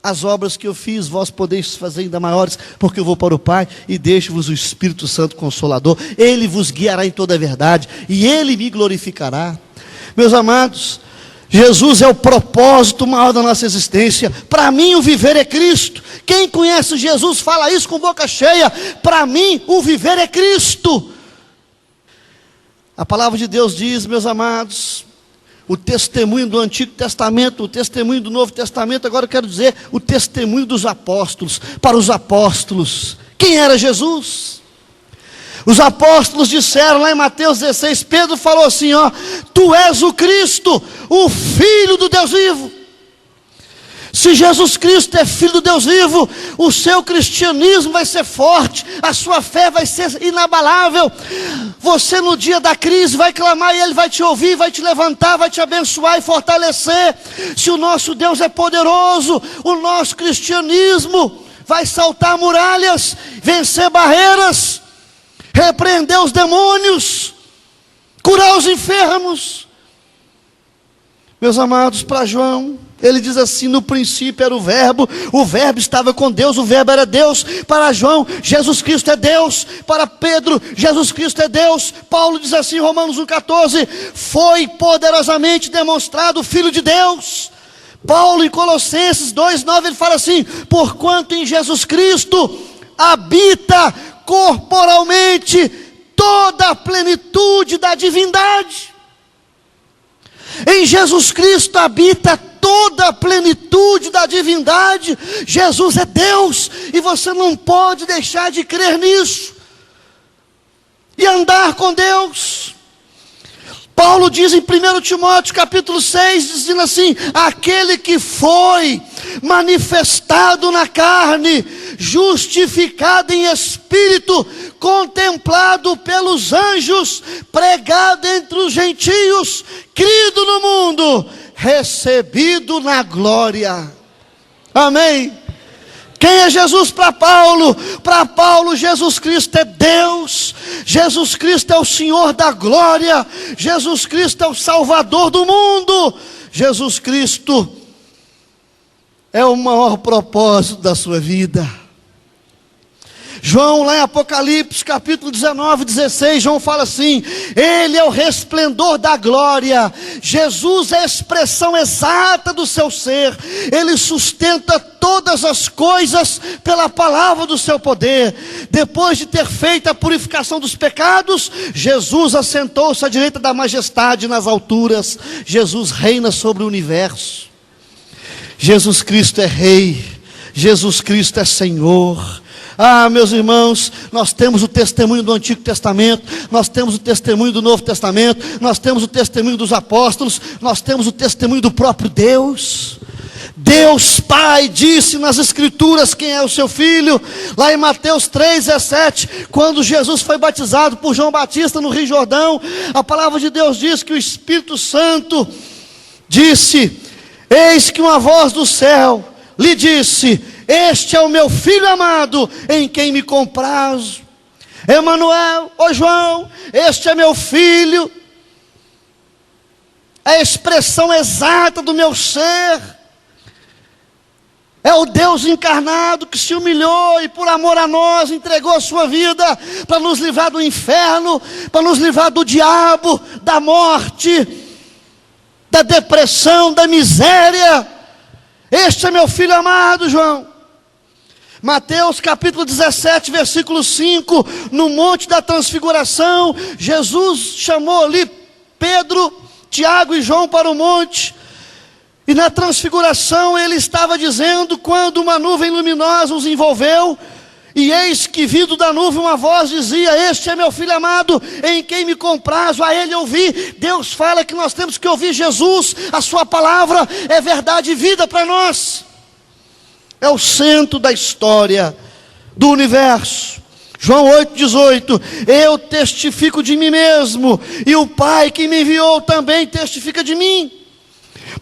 as obras que eu fiz, vós podeis fazer ainda maiores, porque eu vou para o Pai, e deixo-vos o Espírito Santo Consolador. Ele vos guiará em toda a verdade, e Ele me glorificará. Meus amados, Jesus é o propósito maior da nossa existência. Para mim o viver é Cristo. Quem conhece Jesus fala isso com boca cheia. Para mim o viver é Cristo. A palavra de Deus diz, meus amados, o testemunho do Antigo Testamento, o testemunho do Novo Testamento, agora eu quero dizer o testemunho dos apóstolos. Para os apóstolos, quem era Jesus? Os apóstolos disseram lá em Mateus 16, Pedro falou assim, tu és o Cristo, o Filho do Deus vivo. Se Jesus Cristo é Filho do Deus vivo, o seu cristianismo vai ser forte, a sua fé vai ser inabalável. Você no dia da crise vai clamar e Ele vai te ouvir, vai te levantar, vai te abençoar e fortalecer. Se o nosso Deus é poderoso, o nosso cristianismo vai saltar muralhas, vencer barreiras, repreender os demônios, curar os enfermos. Meus amados, para João, ele diz assim, no princípio era o verbo estava com Deus, o verbo era Deus. Para João, Jesus Cristo é Deus. Para Pedro, Jesus Cristo é Deus. Paulo diz assim em Romanos 1,14, foi poderosamente demonstrado o Filho de Deus. Paulo em Colossenses 2,9, ele fala assim, porquanto em Jesus Cristo habita corporalmente toda a plenitude da divindade. Em Jesus Cristo habita toda a plenitude da divindade. Jesus é Deus, e você não pode deixar de crer nisso e andar com Deus. Paulo diz em 1 Timóteo capítulo 6, dizendo assim, aquele que foi manifestado na carne, justificado em espírito, contemplado pelos anjos, pregado entre os gentios, crido no mundo, recebido na glória. Amém. Quem é Jesus para Paulo? Para Paulo, Jesus Cristo é Deus, Jesus Cristo é o Senhor da glória, Jesus Cristo é o Salvador do mundo, Jesus Cristo é o maior propósito da sua vida. João, lá em Apocalipse, capítulo 19, 16, João fala assim, Ele é o resplendor da glória, Jesus é a expressão exata do seu ser, Ele sustenta todas as coisas pela palavra do seu poder. Depois de ter feito a purificação dos pecados, Jesus assentou-se à direita da majestade nas alturas. Jesus reina sobre o universo. Jesus Cristo é Rei, Jesus Cristo é Senhor. Ah, meus irmãos, nós temos o testemunho do Antigo Testamento, nós temos o testemunho do Novo Testamento, nós temos o testemunho dos apóstolos, nós temos o testemunho do próprio Deus. Deus Pai disse nas Escrituras quem é o seu Filho. Lá em Mateus 3,17, quando Jesus foi batizado por João Batista no Rio Jordão, a palavra de Deus diz que o Espírito Santo disse, eis que uma voz do céu lhe disse, este é o meu Filho amado, em quem me comprazo. Emanuel, ô João, este é meu Filho, é a expressão exata do meu ser. É o Deus encarnado que se humilhou e por amor a nós entregou a sua vida para nos livrar do inferno, para nos livrar do diabo, da morte, da depressão, da miséria. Este é meu Filho amado, João. Mateus capítulo 17, versículo 5, no Monte da Transfiguração, Jesus chamou ali Pedro, Tiago e João para o monte, e na transfiguração ele estava dizendo, quando uma nuvem luminosa os envolveu, e eis que vindo da nuvem uma voz dizia, este é meu Filho amado, em quem me comprazo, a ele ouvi. Deus fala que nós temos que ouvir Jesus, a sua palavra é verdade e vida para nós. É o centro da história do universo. João 8,18, eu testifico de mim mesmo, e o Pai que me enviou também testifica de mim.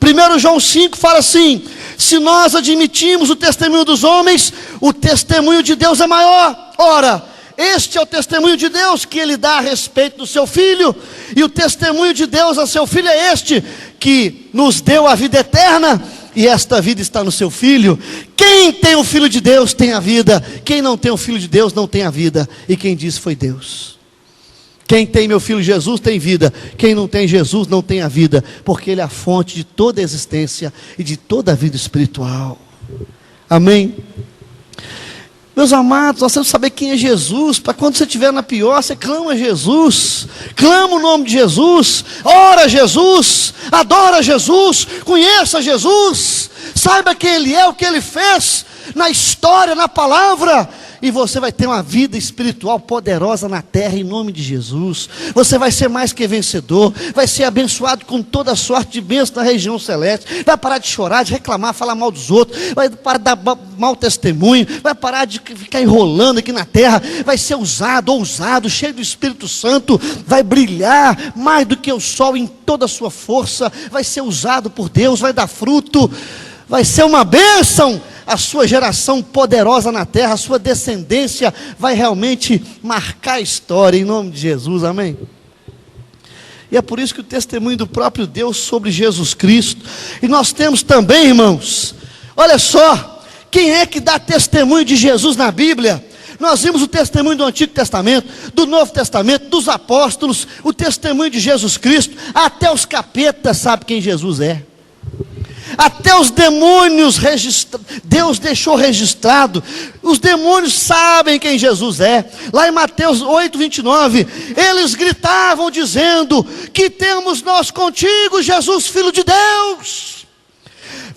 1 João 5 fala assim, se nós admitimos o testemunho dos homens, o testemunho de Deus é maior. Ora, este é o testemunho de Deus que Ele dá a respeito do seu Filho, e o testemunho de Deus a seu Filho é este, que nos deu a vida eterna, e esta vida está no seu Filho. Quem tem o Filho de Deus tem a vida. Quem não tem o Filho de Deus não tem a vida. E quem disse foi Deus. Quem tem meu Filho Jesus tem vida. Quem não tem Jesus não tem a vida, porque Ele é a fonte de toda a existência e de toda a vida espiritual. Amém? Meus amados, nós temos que saber quem é Jesus, para quando você estiver na pior, você clama a Jesus, clama o nome de Jesus, ora a Jesus, adora a Jesus, conheça Jesus, saiba quem Ele é, o que Ele fez na história, na palavra, e você vai ter uma vida espiritual poderosa na terra, em nome de Jesus. Você vai ser mais que vencedor, vai ser abençoado com toda sorte de bênçãos na região celeste, vai parar de chorar, de reclamar, falar mal dos outros, vai parar de dar mau testemunho, vai parar de ficar enrolando aqui na terra, vai ser usado, ousado, cheio do Espírito Santo, vai brilhar mais do que o sol em toda a sua força, vai ser usado por Deus, vai dar fruto, vai ser uma bênção. A sua geração poderosa na terra, a sua descendência vai realmente marcar a história, em nome de Jesus, amém? E é por isso que o testemunho do próprio Deus sobre Jesus Cristo, e nós temos também, irmãos, olha só, quem é que dá testemunho de Jesus na Bíblia? Nós vimos o testemunho do Antigo Testamento, do Novo Testamento, dos apóstolos, o testemunho de Jesus Cristo, até os capetas sabem quem Jesus é. Até os demônios, Deus deixou registrado, os demônios sabem quem Jesus é. Lá em Mateus 8:29, eles gritavam dizendo: que temos nós contigo, Jesus, Filho de Deus?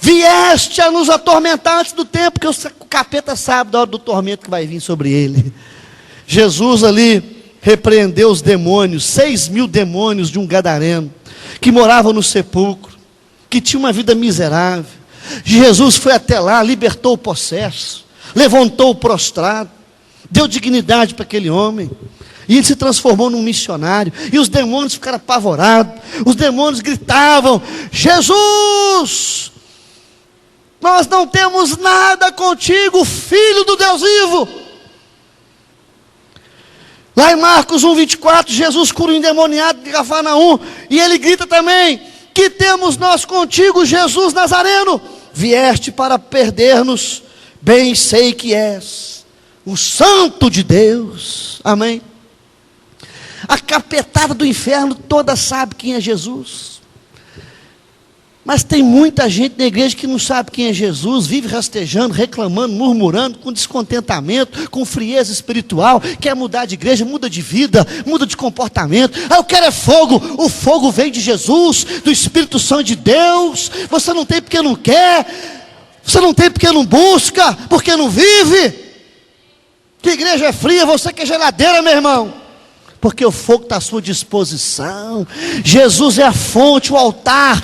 Vieste a nos atormentar antes do tempo, porque o capeta sabe da hora do tormento que vai vir sobre ele. Jesus ali repreendeu os demônios, 6.000 demônios de um gadareno, que moravam no sepulcro, que tinha uma vida miserável. Jesus foi até lá, libertou o possesso, levantou o prostrado, deu dignidade para aquele homem, e ele se transformou num missionário, e os demônios ficaram apavorados, os demônios gritavam: Jesus, nós não temos nada contigo, Filho do Deus vivo. Lá em Marcos 1:24, Jesus cura o endemoniado de Cafarnaum, e ele grita também: que temos nós contigo, Jesus Nazareno? Vieste para perder-nos, bem sei que és o Santo de Deus. Amém? A capetada do inferno toda sabe quem é Jesus, mas tem muita gente na igreja que não sabe quem é Jesus, vive rastejando, reclamando, murmurando, com descontentamento, com frieza espiritual, quer mudar de igreja, muda de vida, muda de comportamento. Eu quero é fogo. O fogo vem de Jesus, do Espírito Santo de Deus. Você não tem porque não quer, você não tem porque não busca, porque não vive. Que igreja é fria, você que é geladeira, meu irmão, porque o fogo está à sua disposição. Jesus é a fonte, o altar,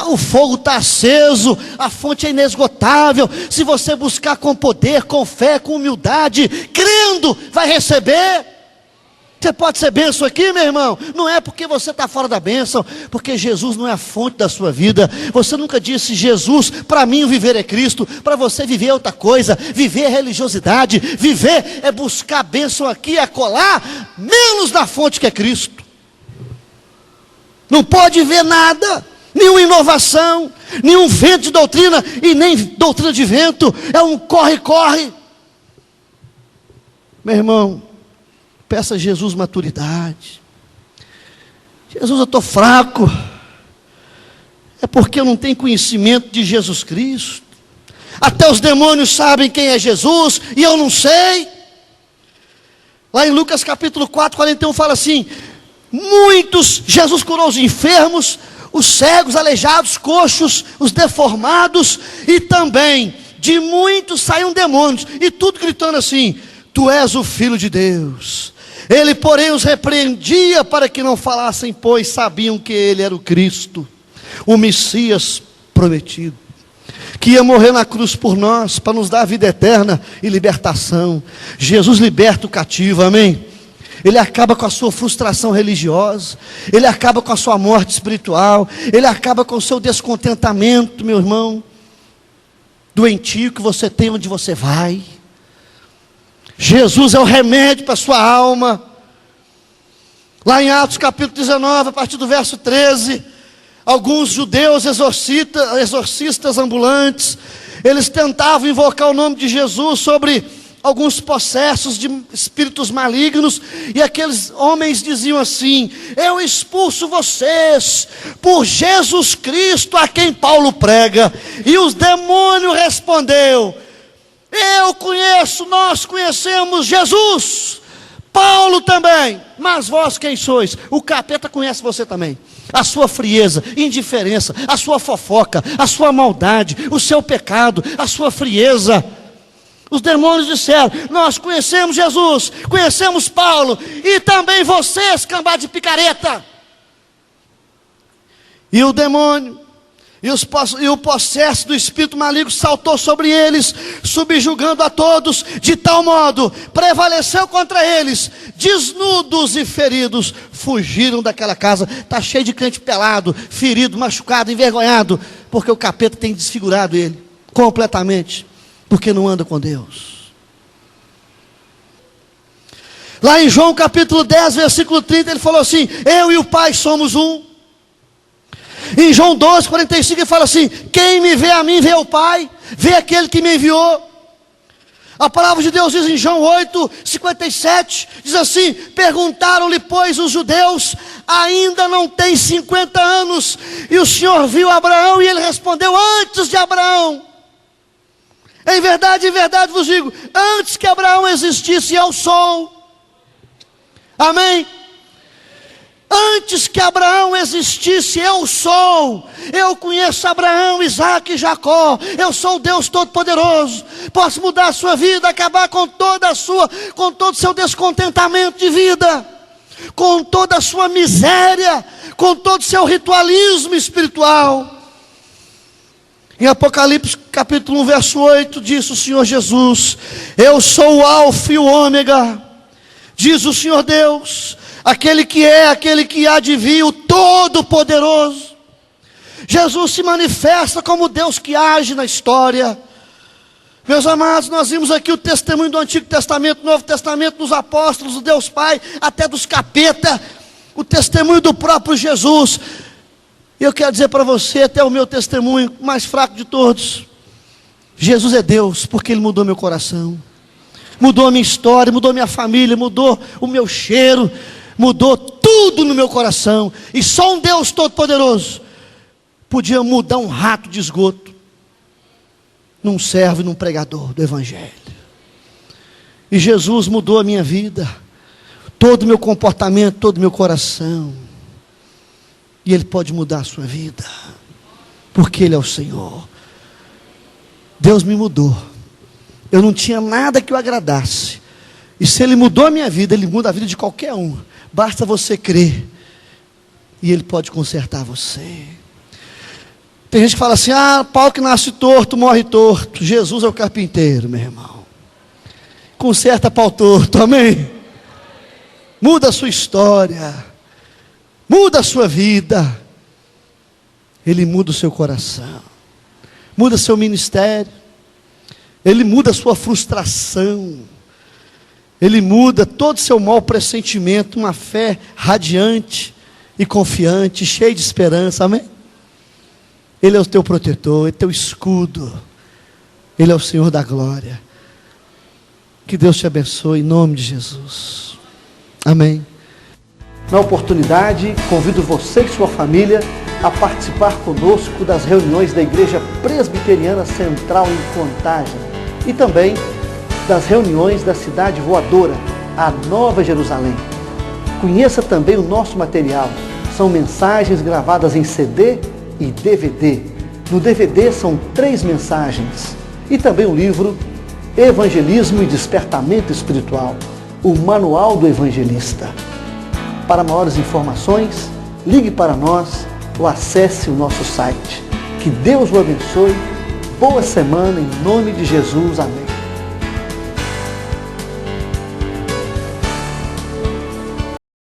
o fogo está aceso, a fonte é inesgotável. Se você buscar com poder, com fé, com humildade, crendo, vai receber. Você pode ser bênção aqui, meu irmão, não é porque você está fora da bênção, porque Jesus não é a fonte da sua vida. Você nunca disse: Jesus, para mim o viver é Cristo. Para você viver é outra coisa, viver é religiosidade, viver é buscar bênção aqui e acolá, menos na fonte que é Cristo. Não pode ver nada, nenhuma inovação, nenhum vento de doutrina, e nem doutrina de vento, é um corre-corre. Meu irmão, peça a Jesus maturidade. Jesus, eu estou fraco, é porque eu não tenho conhecimento de Jesus Cristo. Até os demônios sabem quem é Jesus, e eu não sei. Lá em Lucas capítulo 4:41 fala assim: Jesus curou os enfermos, os cegos, aleijados, coxos, os deformados, e também de muitos saíam demônios, e tudo gritando assim: tu és o Filho de Deus. Ele, porém, os repreendia para que não falassem, pois sabiam que ele era o Cristo, o Messias prometido, que ia morrer na cruz por nós, para nos dar a vida eterna e libertação. Jesus liberta o cativo, amém? Ele acaba com a sua frustração religiosa, ele acaba com a sua morte espiritual, ele acaba com o seu descontentamento, meu irmão, doentio que você tem onde você vai. Jesus é o remédio para a sua alma. Lá em Atos capítulo 19, a partir do verso 13, Alguns judeus exorcistas ambulantes, eles tentavam invocar o nome de Jesus sobre alguns possessos de espíritos malignos, e aqueles homens diziam assim: eu expulso vocês por Jesus Cristo a quem Paulo prega. E os demônios respondeu: nós conhecemos Jesus, Paulo também, mas vós quem sois? O capeta conhece você também. A sua frieza, indiferença, a sua fofoca, a sua maldade, o seu pecado, a sua frieza. Os demônios disseram: nós conhecemos Jesus, conhecemos Paulo, e também vocês, cambada de picareta. E o demônio, e o possesso do espírito maligno saltou sobre eles, subjugando a todos, de tal modo, prevaleceu contra eles, desnudos e feridos, fugiram daquela casa. Está cheio de crente pelado, ferido, machucado, envergonhado, porque o capeta tem desfigurado ele, completamente, porque não anda com Deus. Lá em João capítulo 10, versículo 30, ele falou assim: eu e o Pai somos um. Em João 12, 45, ele fala assim: quem me vê a mim, vê o Pai, vê aquele que me enviou. A palavra de Deus diz em João 8, 57, diz assim: perguntaram-lhe, pois, os judeus: ainda não tem 50 anos, e o Senhor viu Abraão? E ele respondeu: antes de Abraão. Em verdade vos digo, antes que Abraão existisse, eu sou. Amém? Antes que Abraão existisse, eu sou. Eu conheço Abraão, Isaac e Jacó. Eu sou o Deus Todo-Poderoso. Posso mudar a sua vida, acabar com todo o seu descontentamento de vida, com toda a sua miséria, com todo o seu ritualismo espiritual. Em Apocalipse capítulo 1, verso 8, diz o Senhor Jesus: eu sou o Alfa e o Ômega, diz o Senhor Deus, aquele que é, aquele que há de vir, o Todo-Poderoso. Jesus se manifesta como Deus que age na história. Meus amados, nós vimos aqui o testemunho do Antigo Testamento, Novo Testamento, dos apóstolos, do Deus Pai, até dos capeta, o testemunho do próprio Jesus. Eu quero dizer para você, até o meu testemunho, mais fraco de todos: Jesus é Deus, porque Ele mudou meu coração, mudou a minha história, mudou a minha família, mudou o meu cheiro, mudou tudo no meu coração. E só um Deus Todo-Poderoso podia mudar um rato de esgoto num servo e num pregador do Evangelho. E Jesus mudou a minha vida, todo o meu comportamento, todo o meu coração. E Ele pode mudar a sua vida, porque Ele é o Senhor. Deus me mudou. Eu não tinha nada que o agradasse, e se Ele mudou a minha vida, Ele muda a vida de qualquer um. Basta você crer, e Ele pode consertar você. Tem gente que fala assim: pau que nasce torto, morre torto. Jesus é o carpinteiro, meu irmão. Conserta pau torto, amém? Muda a sua história, muda a sua vida. Ele muda o seu coração, muda seu ministério, Ele muda a sua frustração, Ele muda todo o seu mau pressentimento, uma fé radiante e confiante, cheia de esperança, amém? Ele é o teu protetor, Ele é teu escudo, Ele é o Senhor da glória. Que Deus te abençoe em nome de Jesus, amém. Na oportunidade, convido você e sua família a participar conosco das reuniões da Igreja Presbiteriana Central em Contagem e também das reuniões da Cidade Voadora, a Nova Jerusalém. Conheça também o nosso material. São mensagens gravadas em CD e DVD. No DVD são 3 mensagens e também o livro Evangelismo e Despertamento Espiritual, o Manual do Evangelista. Para maiores informações, ligue para nós ou acesse o nosso site. Que Deus o abençoe. Boa semana em nome de Jesus. Amém.